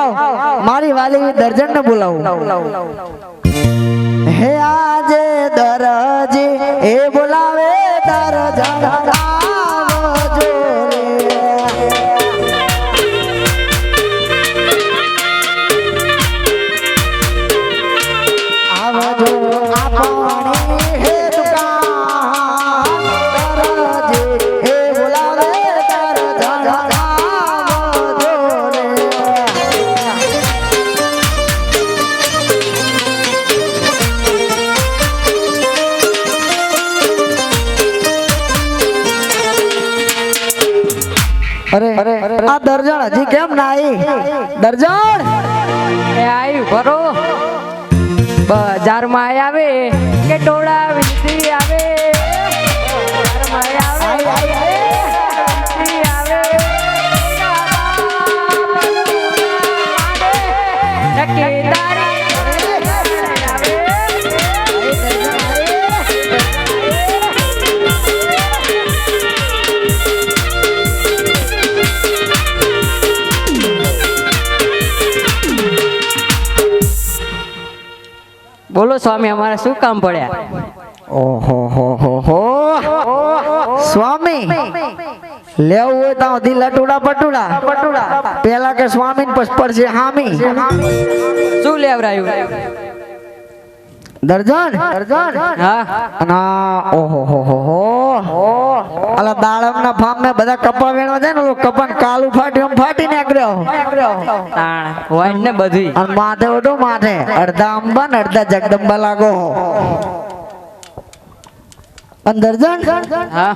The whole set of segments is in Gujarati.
લાવ મારી વાલી દર્જન ને બોલાવું હે આજે દરજી એ બોલાવે દર્જન આવજો આવજો આપણી હે દુકાન દરજી એ બોલાવે દર્જન આવજો રે અરે આ દર્જન હજી કેમ ના આવી દર્જન એ આવ્યું ખરો બજારમાં આવે કે ટોળા વિસી આવે બજારમાં આવે વિસી આવે ટકેદારી બોલો સ્વામી અમારે શું કામ પડ્યા ઓહો હો સ્વામી લેવું હોય તો દી લટુડા પટુડા પેલા કે સ્વામી ને પછી પડશે હામી શું લેવરાયું દર્જન હા ના ઓહો હો અલા દાડમ ના ફાર્મ મે બધા કપા વેણવા જાય ને કપન કાલું ફાટી નીકળ્યો તાણ હોય ને બધી અને માથે ઓઢો માથે અડધા અંબા ને અડધા જગદંબા લાગો અને દર્જન હા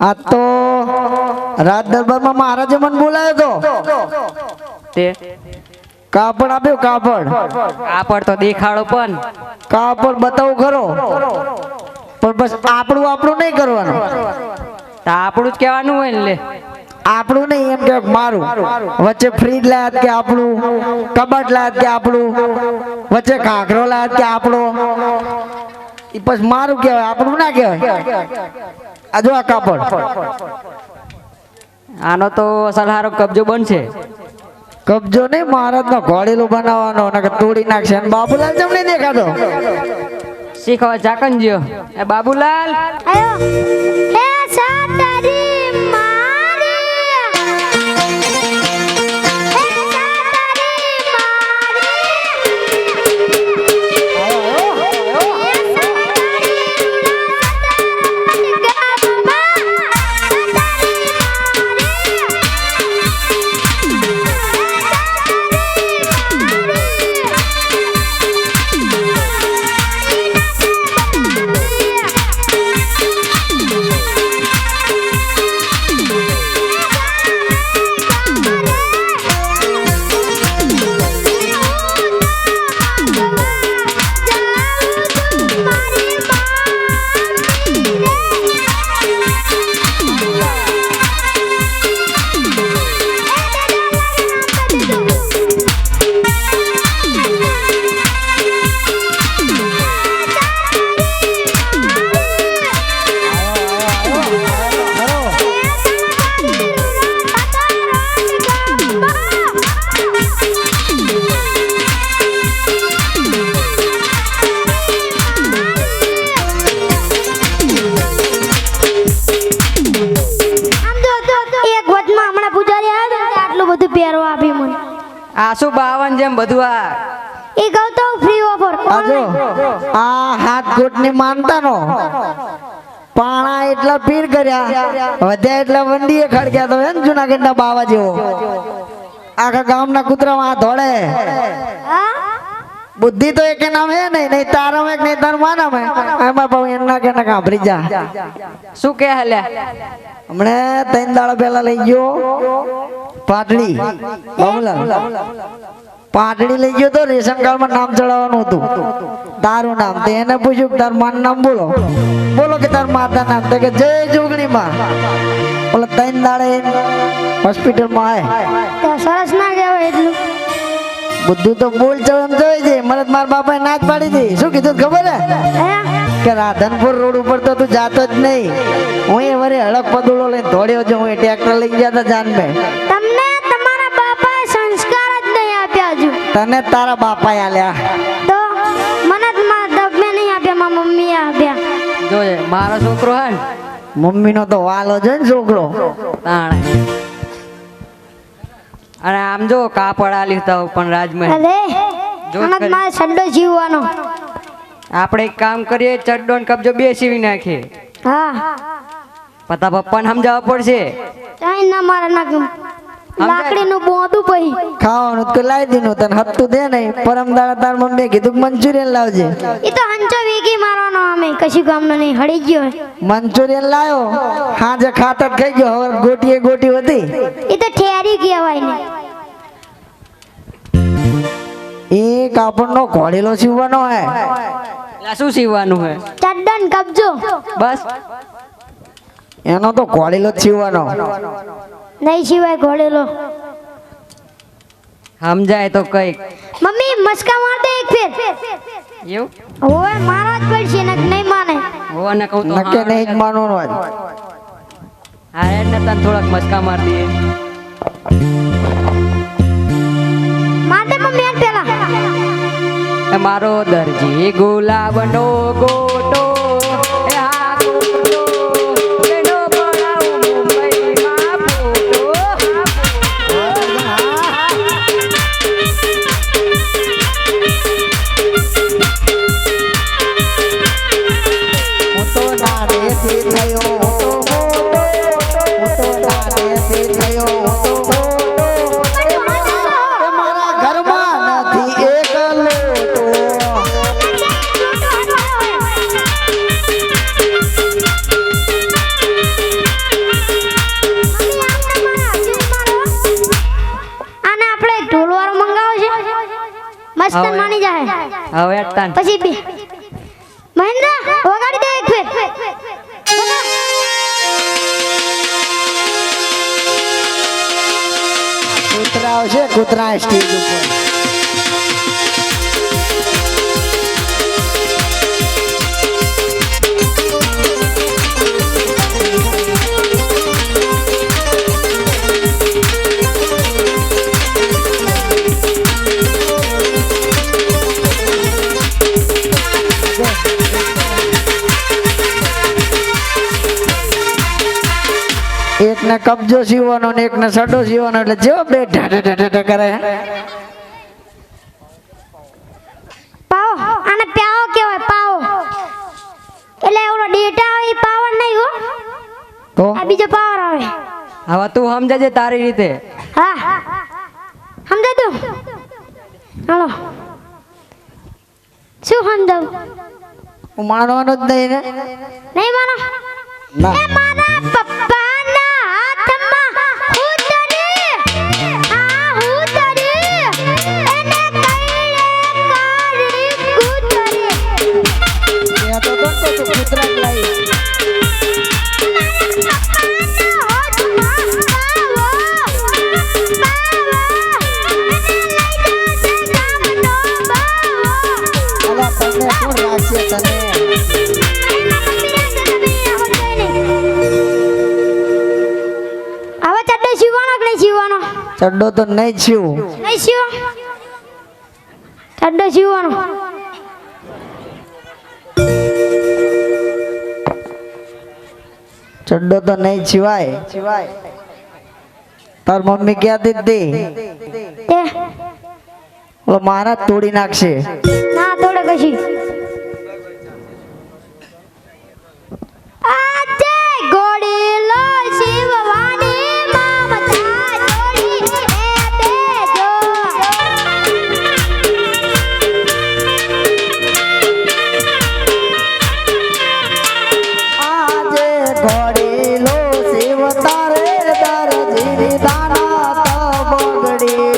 આ તો રાત દરબારમાં મહારાજે મને બોલાયો તો તે કાપડ આપ્યું કાપડ કાપડ તો દેખાડો પણ કાપડ બતાવું ખરો પણ બસ આપણું નહીં કરવાનું તો આપણું જ કહેવાનું હોય ને લે આપણું નહીં એમ કે મારું વચ્ચે ફ્રીજ લાયત કે આપણું કબાટ લાયત કે આપણું વચ્ચે ઘાઘરો લાયત કે આપણો ઈ પછી મારું કહેવાય આપણું ના કહેવાય આ જો આ કાપડ આનો તો સલહારો કબજો બનશે કબજો નહીં મહારાજ નો ઘોડેલો બનાવવાનો નકર તોડી નાખશે અને બાબુલાલ જેમ નહીં દેખાતો શીખવા ચાકંજો એ બાબુલાલ આયો હે સાતરી મારી હે સાતરી આસુ 52 જેમ બધું આ એ કહું તો ફ્રી ઓફર આજો આ હાથ ઘોટની માનતા નો પાણા એટલા પીર કર્યા વધ્યા એટલા વંડીએ ખડક્યા તો એમ જુનાગઢ ના બાવા જેવો આખા ગામના કૂતરામાં આ દોડે બુદ્ધિ તો એક નામ હે નહીં તારા એક નહીં તાર માના મેં એમાં પાઉં એના કે ના કાંભરી જા શું કે હાલ્યા હમણે 3 દાડા પહેલા લઈ ગયો પાટડી બાબુલાલ પાટડી લઈ ગયો તો રેશન કાર્ડ માં નામ ચડાવવાનું હતું તારું નામ તે એને પૂછ્યું તાર માનું નામ બોલો કે તાર માતા નામ તો કે જય જોગણી માં બોલો 3 દાડે હોસ્પિટલ માં આય સરસ ના કહેવાય એટલું બધું તો બોલ ચમ જોઈ દે મને મારા બાપાએ ના જ પાડી દી શું કીધું ખબર હે કે રાધનપુર રોડ ઉપર તો તું જાતો જ નહીં હું એ વરે હળક પદુડો લઈને દોડ્યો છું હું ટ્રેક્ટર લઈ ગયા હતા જાન મેં તમને તમારા બાપાએ સંસ્કાર જ નહીં તને તારા બાપા આલ્યા. તો મને જ મારા દબે નહીં આપ્યા, મારા મમ્મીએ આપ્યા. જો મારો છોકરો હે ને મમ્મીનો તો વાલો છે ને છોકરો. તાણે અને આમ જો કાપડ આલી તો પણ રાજમહેલ અરે જો આનંદ ખરી. મારે છડ્ડો જીવવાનો. આપણે એક કામ કરીએ, ચડ્ડો ને કબજો બે સીવી નાખીએ. હા પતા પપ્પાને સમજાવવા પડશે. કાંઈ ના મારે નાખ્યું લાકડીનું બોંદું પહી. ખાવાનું તો લાવી દીધું તને હત્તું દે નહીં. પરમ દાડા તાર મમ્મીએ કીધું કે મંચુરિયન લાવજે. એ તો હંચો વીકી મારવાનો અમે કશું કામનો નહીં હળી ગયો. મંચુરિયન લાવ્યો, હાજે ખાતર ખાઈ ગયો. હવે ગોટીએ ગોટી હતી. એ તો ઠેરી કહેવાય ને. એ કાપડનો ઘોડેલો સીવવાનો હે. એટલે શું સીવવાનું હે? ચડ્ડો ને કબજો બસ એનો તો ઘોડેલો જ સીવવાનો. નહીં સિવાય ઘોડેલો. સમજાય તો કઈક મમ્મી મસ્કા માર દે એક ફેર. એવું હવે મારવા જ પડશે ને નહીં માને. હોવાને કહું તો નકે નહીં જ માનવાનું હોય. હા એને તને થોડાક મસ્કા માર દઈએ. માર દે મમ્મી આજ પેલા. એ મારો દરજી ગુલાબનો ગોટો એ હા ગોટો એનો બનાવું મુંબઈમાં ફોટો. હું તો નાનેથી થયો મોટો, હું તો નાનેથી થયો મોટો. એ મારા ઘરમાં નથી એક લોટો. આને આપણે ઢોલવાળો મંગાવો છે મસ્ત હવે. માની જાય. હવે અટતાન પછી બે મહેન્દ્ર વગાડી દે એક ફેર. કૂતરા આવશે, કૂતરા સ્ટેજ ઉપર. એકને કબજો સીવવાનો ને એકને સડો સીવવાનો, એટલે જેવો બે ઢાઢે ઢાઢે કરે. પાવો આને પ્યાવો કહેવાય પાવો. એટલે ઓલો ડેટા આવે ઈ પાવર નહીં હો. તો આ બીજો પાવર આવે. હવે તું સમજાજે તારી રીતે. હા સમજાય તું. હાલો શું સમજાવું? હું માનવાનો જ નહીં ને. નહીં માનો. ના એ મારા પપ્પાના હાથમાં હુતરી. આ હુતરી એને કઈડે કાળી કૂતરી. એ તો તું કૂતરા જ લાવી. અલા તને કોણ રાખશે તને? હવે ચડ્ડો સીવવાનો કે નહીં સીવવાનો? ચડ્ડો તો નહીં જ સીવું. નહીં સીવો. ચડ્ડો સીવવાનો. ચડ્ડો તો નહીં જ સિવાય. તાર મમ્મી ક્યાં હતી? એ ઓલો મારા જ તોડી નાખશે. ના તોડે કશી. આજે ઘોડીલો શિવવાની મમતા જોડી એ બેજો. આજે ઘોડીલો શિવ તારે દરજીની દાનત બગડી.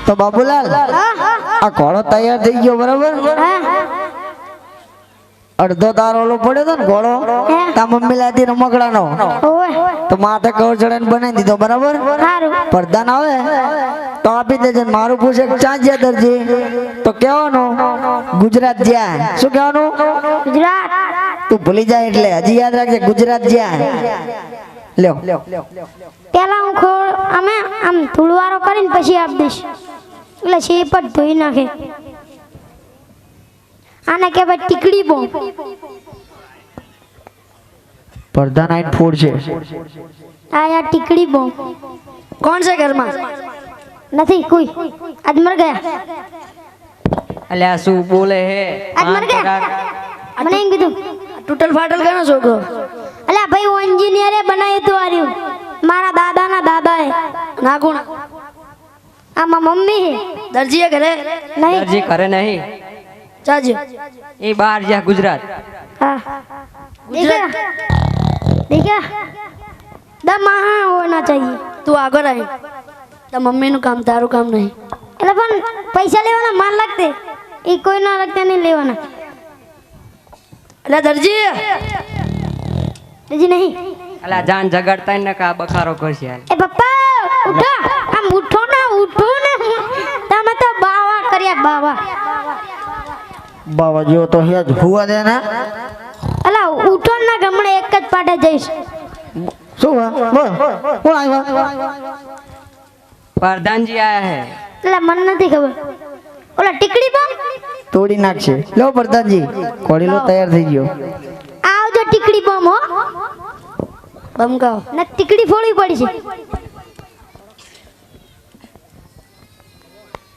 તો બાબુલાલ આ ઘોડો તૈયાર થઈ ગયો બરાબર હા અડધો તારો ઓલો પડ્યો તો ને ઘોડો તા મમ્મી લાદી રમકડાનો ઓય તો માથે કવર ચડાઈને બનાવી દીધો બરાબર સારું પ્રધાન આવે તો આપી દેજે ને મારું પૂછે કે ક્યાં ગયા દરજી તો કહેવાનું ગુજરાત જ્યાં શું કહેવાનું ગુજરાત તું ભૂલી જાય એટલે હજી યાદ રાખજે ગુજરાત જ્યાં લ્યો પેલા હું અમે આમ ધૂળવારો કરીને પછી આપી દઈશ એટલે શેપ જ ધોઈ નાખે આને કે ભાઈ ટીકડી બોમ્બ પ્રધાન આઈને ફૂડ છે આ યાર ટીકડી બોમ્બ કોણ છે ઘરમાં નથી કોઈ આજ મર ગયા અલ્યા શું બોલે હે આજ મર ગયા મને એમ કીધું તૂટલ ફાટલ કેનો છોકરો અલ્યા ભાઈ હું એન્જિનિયરે બનાવ્યું તું આર્યું મારા દાદાના દાદાએ ના કોણ આમાં મમ્મી હે દરજીએ ઘરે નહીં દરજી કરે નહીં જાજો એ બહાર જ્યાં ગુજરાત हाँ देखा देखा दम वहाँ होना चाहिए તું આગળ આવી તાર મમ્મીનું કામ તારું કામ નહીં એટલે પણ પૈસા લેવાના માન લાગતે એ કોઈ ના લાગતે નહીં લેવાના એટલે દરજી હજી નહીં અલ્યા જાન જગાડતા ને કા બખારો કરશે હાલ. એ પપ્પા ઉઠો આમ ઉઠો ને તમે તો બાવા કર્યા બાવા બાબા જેવો તો હેજ હુવા દે ને અલા ઉઠો ના ગમણે એક જ પાટે જઈશ શું બોલ કોણ આવ્યા પ્રધાનજી આયા હે એટલે મને નથી ખબર ઓલા ટીકડી બોમ્બ તોડી નાખશે લો પ્રધાનજી કોળીલો તૈયાર થઈ ગયો આવજો ટીકડી બોમ્બ હો બમકાવ ને ટીકડી ફોડવી પડી છે